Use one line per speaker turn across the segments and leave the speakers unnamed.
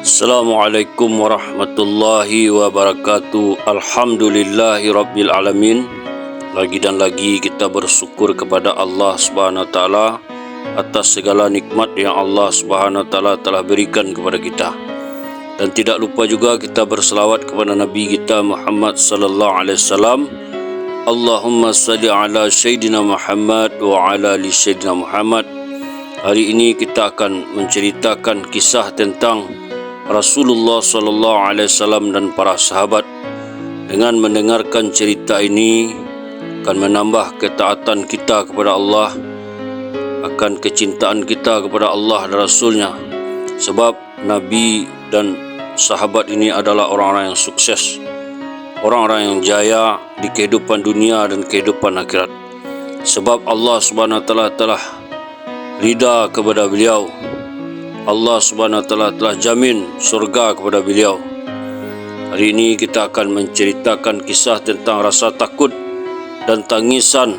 Assalamualaikum warahmatullahi wabarakatuh. Alhamdulillahi rabbil alamin. Lagi dan lagi kita bersyukur kepada Allah Subhanahu wa taala atas segala nikmat yang Allah Subhanahu wa taala telah berikan kepada kita. Dan tidak lupa juga kita berselawat kepada Nabi kita Muhammad sallallahu alaihi wasallam. Allahumma salli ala Sayyidina Muhammad wa ala ali Sayyidina Muhammad. Hari ini kita akan menceritakan kisah tentang Rasulullah sallallahu alaihi wasallam dan para sahabat. Dengan mendengarkan cerita ini akan menambah ketaatan kita kepada Allah, akan kecintaan kita kepada Allah dan Rasulnya. Sebab Nabi dan sahabat ini adalah orang-orang yang sukses, orang-orang yang jaya di kehidupan dunia dan kehidupan akhirat. Sebab Allah Subhanahu wa taala telah ridha kepada beliau. Allah Subhanahu wa taala telah jamin surga kepada beliau. Hari ini kita akan menceritakan kisah tentang rasa takut dan tangisan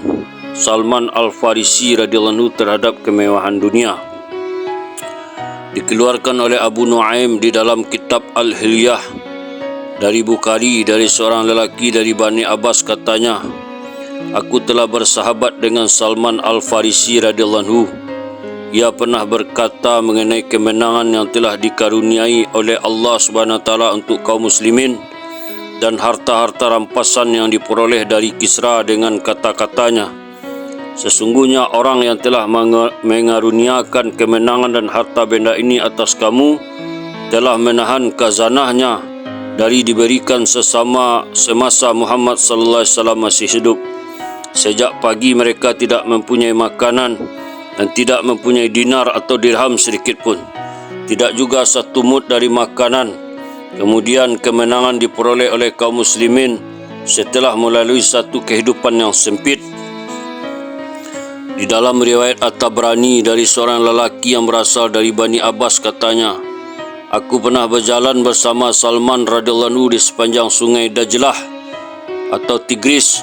Salman Al-Farisi radhiyallahu anhu terhadap kemewahan dunia. Dikeluarkan oleh Abu Nuaim di dalam kitab Al-Hilyah dari Bukhari, dari seorang lelaki dari Bani Abbas, katanya, aku telah bersahabat dengan Salman Al-Farisi radhiyallahu anhu. Ia pernah berkata mengenai kemenangan yang telah dikaruniai oleh Allah Subhanahu wa taala untuk kaum muslimin dan harta-harta rampasan yang diperoleh dari Kisra, dengan kata-katanya, sesungguhnya orang yang telah mengaruniakan kemenangan dan harta benda ini atas kamu telah menahan khazanahnya dari diberikan semasa Muhammad sallallahu alaihi wasallam masih hidup. Sejak pagi mereka tidak mempunyai makanan dan tidak mempunyai dinar atau dirham sedikit pun, tidak juga satu mud dari makanan. Kemudian kemenangan diperoleh oleh kaum muslimin setelah melalui satu kehidupan yang sempit. Di dalam riwayat At-Tabrani dari seorang lelaki yang berasal dari Bani Abbas, katanya, aku pernah berjalan bersama Salman radhiyallahu anhu di sepanjang sungai Dajlah atau Tigris.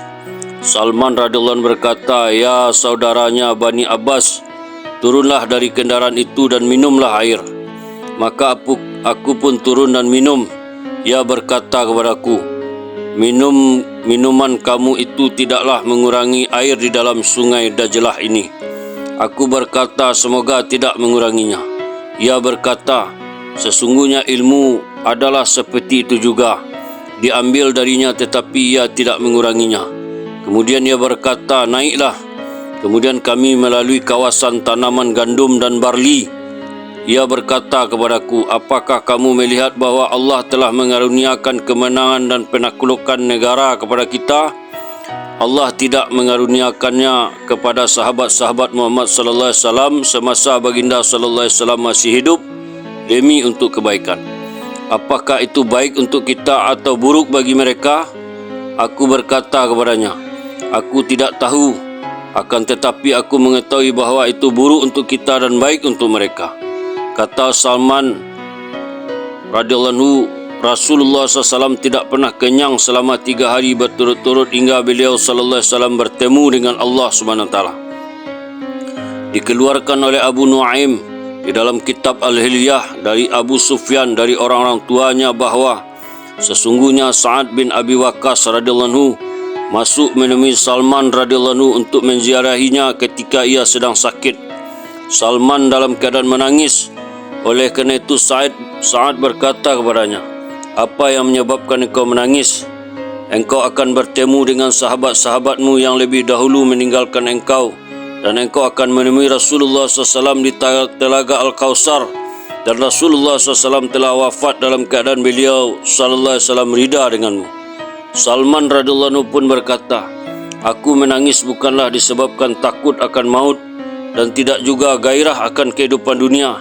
Salman radhiyallahu anhu berkata, ya saudaranya Bani Abbas, turunlah dari kendaraan itu dan minumlah air. Maka aku pun turun dan minum. Ia berkata kepadaku, minuman kamu itu tidaklah mengurangi air di dalam sungai Dajlah ini. Aku berkata, semoga tidak menguranginya. Ia berkata, sesungguhnya ilmu adalah seperti itu juga, diambil darinya tetapi ia tidak menguranginya. Kemudian ia berkata, naiklah. Kemudian kami melalui kawasan tanaman gandum dan barli. Ia berkata kepadaku, apakah kamu melihat bahwa Allah telah mengaruniakan kemenangan dan penaklukan negara kepada kita? Allah tidak mengaruniakannya kepada sahabat-sahabat Muhammad sallallahu alaihi wasallam semasa baginda sallallahu alaihi wasallam masih hidup demi untuk kebaikan. Apakah itu baik untuk kita atau buruk bagi mereka? Aku berkata kepadanya, aku tidak tahu, akan tetapi aku mengetahui bahawa itu buruk untuk kita dan baik untuk mereka. Kata Salman radhiyallahu anhu, Rasulullah SAW tidak pernah kenyang selama 3 hari berturut-turut hingga beliau sallallahu alaihi wasallam bertemu dengan Allah Subhanahu wa taala. Dikeluarkan oleh Abu Nuaim di dalam kitab Al-Hilyah dari Abu Sufyan dari orang-orang tuanya bahawa sesungguhnya Sa'ad bin Abi Waqqas radhiyallahu anhu masuk menemui Salman radhiyallahu anhu untuk menziarahinya ketika ia sedang sakit. Salman dalam keadaan menangis. Oleh kerana itu Sa'ad berkata kepadanya, apa yang menyebabkan engkau menangis? Engkau akan bertemu dengan sahabat-sahabatmu yang lebih dahulu meninggalkan engkau, dan engkau akan menemui Rasulullah SAW di Telaga Al-Kausar, dan Rasulullah SAW telah wafat dalam keadaan beliau sallallahu alaihi wasallam ridha denganmu. Salman radhiyallahu anhu pun berkata, aku menangis bukanlah disebabkan takut akan maut dan tidak juga gairah akan kehidupan dunia,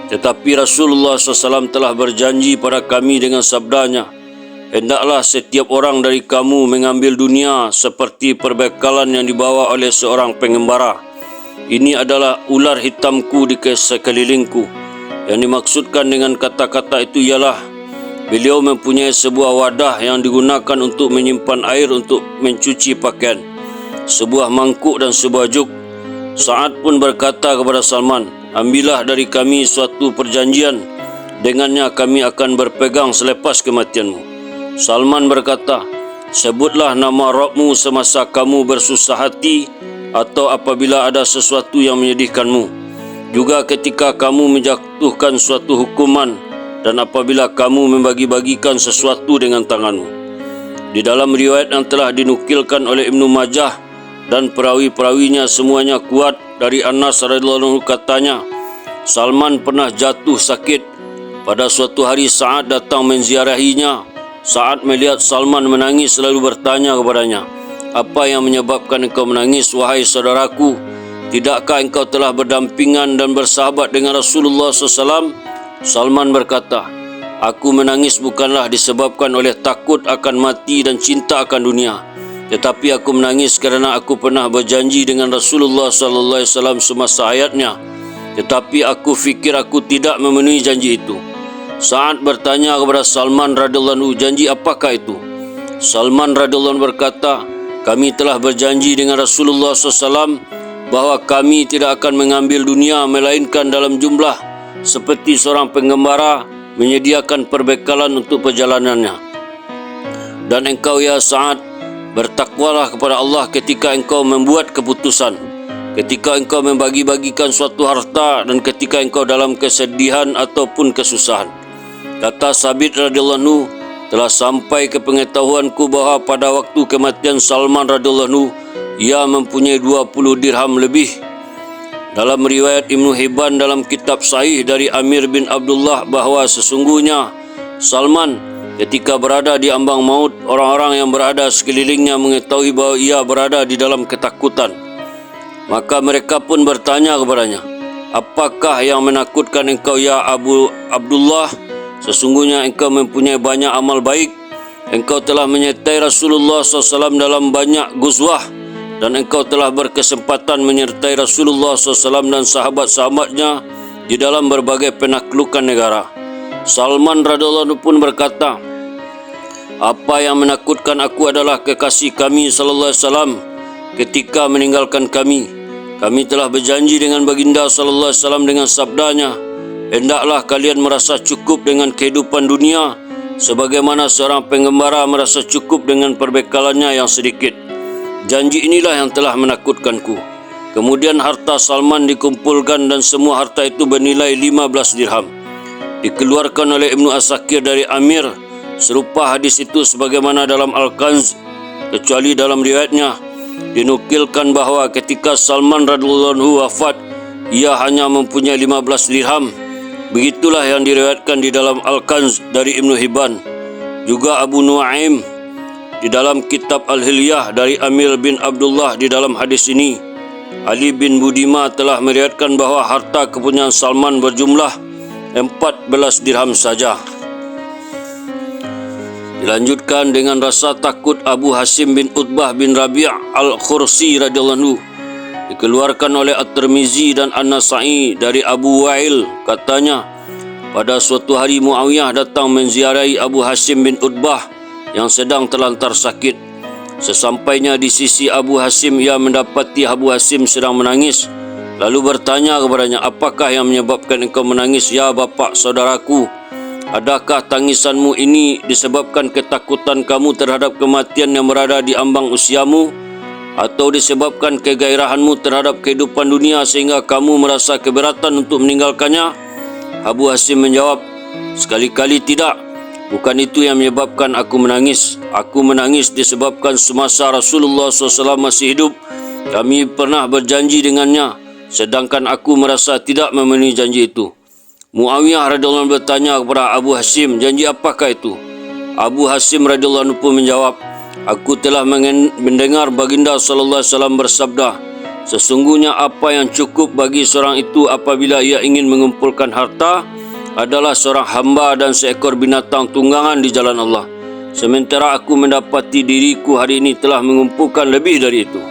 tetapi Rasulullah SAW telah berjanji pada kami dengan sabdanya, hendaklah setiap orang dari kamu mengambil dunia seperti perbekalan yang dibawa oleh seorang pengembara. Ini adalah ular hitamku di sekelilingku. Yang dimaksudkan dengan kata-kata itu ialah beliau mempunyai sebuah wadah yang digunakan untuk menyimpan air untuk mencuci pakaian, sebuah mangkuk dan sebuah juk. Sa'ad pun berkata kepada Salman, ambillah dari kami suatu perjanjian dengannya kami akan berpegang selepas kematianmu. Salman berkata, sebutlah nama Rabbmu semasa kamu bersusah hati atau apabila ada sesuatu yang menyedihkanmu, juga ketika kamu menjatuhkan suatu hukuman dan apabila kamu membagi-bagikan sesuatu dengan tanganmu. Di dalam riwayat yang telah dinukilkan oleh Ibnu Majah dan perawi-perawinya semuanya kuat dari Anas radhiyallahu anhu katanya, Salman pernah jatuh sakit. Pada suatu hari Sa'ad datang menziarahinya. Sa'ad melihat Salman menangis lalu bertanya kepadanya, apa yang menyebabkan engkau menangis, wahai saudaraku? Tidakkah engkau telah berdampingan dan bersahabat dengan Rasulullah SAW? Salman berkata, aku menangis bukanlah disebabkan oleh takut akan mati dan cinta akan dunia, tetapi aku menangis kerana aku pernah berjanji dengan Rasulullah SAW semasa hayatnya, tetapi aku fikir aku tidak memenuhi janji itu. Sa'ad bertanya kepada Salman radhiyallahu anhu, janji apakah itu? Salman radhiyallahu anhu berkata, kami telah berjanji dengan Rasulullah SAW bahawa kami tidak akan mengambil dunia melainkan dalam jumlah seperti seorang pengembara menyediakan perbekalan untuk perjalanannya. Dan engkau ya Sa'ad, bertakwalah kepada Allah ketika engkau membuat keputusan, ketika engkau membagi-bagikan suatu harta dan ketika engkau dalam kesedihan ataupun kesusahan. Kata Sabit radhiyallahu anhu, telah sampai ke pengetahuanku bahawa pada waktu kematian Salman radhiyallahu anhu, ia mempunyai 20 dirham lebih. Dalam riwayat Ibnu Hibban dalam kitab Sahih dari Amir bin Abdullah bahawa sesungguhnya Salman ketika berada di ambang maut, orang-orang yang berada sekelilingnya mengetahui bahawa ia berada di dalam ketakutan. Maka mereka pun bertanya kepadanya, apakah yang menakutkan engkau ya Abu Abdullah? Sesungguhnya engkau mempunyai banyak amal baik. Engkau telah menyertai Rasulullah SAW dalam banyak guzwah dan engkau telah berkesempatan menyertai Rasulullah SAW dan sahabat-sahabatnya di dalam berbagai penaklukan negara. Salman radhiyallahu anhu pun berkata, apa yang menakutkan aku adalah kekasih kami sallallahu alaihi wasallam ketika meninggalkan kami. Kami telah berjanji dengan baginda sallallahu alaihi wasallam dengan sabdanya, hendaklah kalian merasa cukup dengan kehidupan dunia sebagaimana seorang pengembara merasa cukup dengan perbekalannya yang sedikit. Janji inilah yang telah menakutkanku. Kemudian harta Salman dikumpulkan dan semua harta itu bernilai 15 dirham. Dikeluarkan oleh Ibnu Asakir dari Amir serupa hadis itu sebagaimana dalam Al-Kanz, kecuali dalam riwayatnya dinukilkan bahawa ketika Salman radhiyallahu anhu wafat, ia hanya mempunyai 15 dirham. Begitulah yang diriwayatkan di dalam Al-Kanz dari Ibnu Hibban. Juga Abu Nuaim di dalam kitab Al-Hilyah dari Amir bin Abdullah di dalam hadis ini. Ali bin Budima telah meriwayatkan bahawa harta kepunyaan Salman berjumlah 14 dirham saja. Dilanjutkan dengan rasa takut Abu Hasim bin Utbah bin Rabi' al-Khursi radhiyallahu anhu. Dikeluarkan oleh At-Tirmizi dan An-Nasa'i dari Abu Wa'il, katanya, pada suatu hari Muawiyah datang menziarahi Abu Hasim bin Utbah yang sedang terlantar sakit. Sesampainya di sisi Abu Hasim, ia mendapati Abu Hasim sedang menangis. Lalu bertanya kepadanya, apakah yang menyebabkan engkau menangis ya bapak saudaraku? Adakah tangisanmu ini disebabkan ketakutan kamu terhadap kematian yang berada di ambang usiamu? Atau disebabkan kegairahanmu terhadap kehidupan dunia sehingga kamu merasa keberatan untuk meninggalkannya? Abu Hasim menjawab, sekali-kali tidak. Bukan itu yang menyebabkan aku menangis. Aku menangis disebabkan semasa Rasulullah SAW masih hidup, kami pernah berjanji dengannya, sedangkan aku merasa tidak memenuhi janji itu. Muawiyah radhiyallahu anhu bertanya kepada Abu Hasim, janji apakah itu? Abu Hasim radhiyallahu anhu pun menjawab, aku telah mendengar baginda sallallahu alaihi wasallam bersabda, sesungguhnya apa yang cukup bagi seorang itu apabila ia ingin mengumpulkan harta adalah seorang hamba dan seekor binatang tunggangan di jalan Allah. Sementara aku mendapati diriku hari ini telah mengumpulkan lebih dari itu.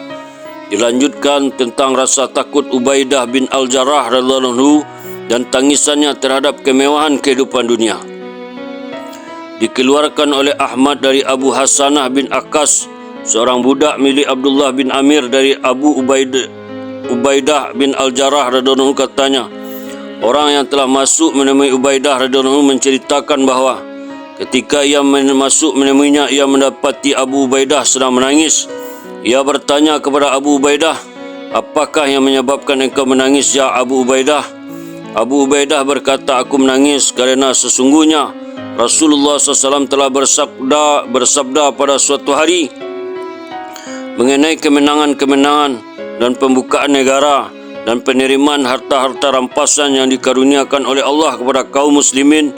Dilanjutkan tentang rasa takut Ubaidah bin Al-Jarrah radhiyallahu anhu dan tangisannya terhadap kemewahan kehidupan dunia. Dikeluarkan oleh Ahmad dari Abu Hasanah bin Akas, seorang budak milik Abdullah bin Amir dari Abu Ubaidah bin Al-Jarrah radhiyallahu anhu, katanya, orang yang telah masuk menemui Ubaidah radhiyallahu anhu menceritakan bahawa ketika ia masuk menemuinya, ia mendapati Abu Ubaidah sedang menangis. Ia bertanya kepada Abu Ubaidah, "Apakah yang menyebabkan engkau menangis, ya Abu Ubaidah?" Abu Ubaidah berkata, "Aku menangis kerana sesungguhnya Rasulullah SAW telah bersabda pada suatu hari mengenai kemenangan-kemenangan dan pembukaan negara dan penerimaan harta-harta rampasan yang dikaruniakan oleh Allah kepada kaum muslimin,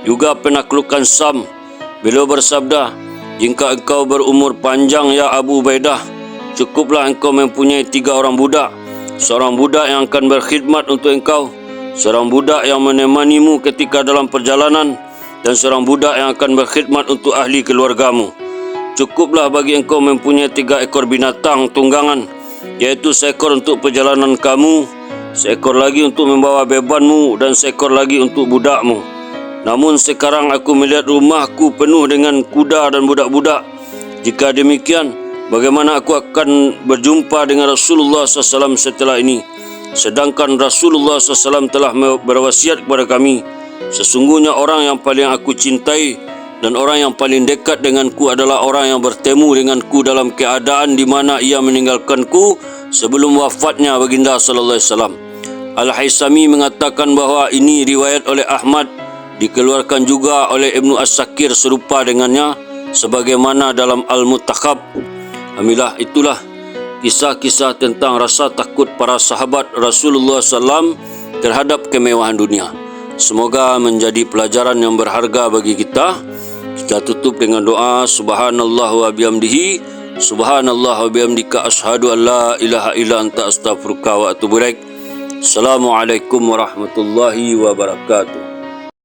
juga penaklukan Sam. Beliau bersabda, jika engkau berumur panjang, ya Abu Ubaidah, cukuplah engkau mempunyai 3 orang budak. Seorang budak yang akan berkhidmat untuk engkau, seorang budak yang menemanimu ketika dalam perjalanan, dan seorang budak yang akan berkhidmat untuk ahli keluargamu. Cukuplah bagi engkau mempunyai 3 ekor binatang tunggangan, iaitu seekor untuk perjalanan kamu, seekor lagi untuk membawa bebanmu, dan seekor lagi untuk budakmu. Namun sekarang aku melihat rumahku penuh dengan kuda dan budak-budak. Jika demikian, bagaimana aku akan berjumpa dengan Rasulullah SAW setelah ini? Sedangkan Rasulullah SAW telah berwasiat kepada kami, sesungguhnya orang yang paling aku cintai dan orang yang paling dekat denganku adalah orang yang bertemu denganku dalam keadaan di mana ia meninggalkanku sebelum wafatnya baginda sallallahu alaihi wasallam. Al-Haisami mengatakan bahawa ini riwayat oleh Ahmad, dikeluarkan juga oleh Ibnu As-Sakir serupa dengannya sebagaimana dalam Al-Mutakhab. Alhamdulillah, itulah kisah-kisah tentang rasa takut para sahabat Rasulullah SAW terhadap kemewahan dunia. Semoga menjadi pelajaran yang berharga bagi kita. Kita tutup dengan doa. Subhanallah wa bihamdihi, subhanallah wa bihamdika, asyhadu an la ilaha illa anta, astaghfiruka wa atubu ilaik. Assalamualaikum warahmatullahi wabarakatuh.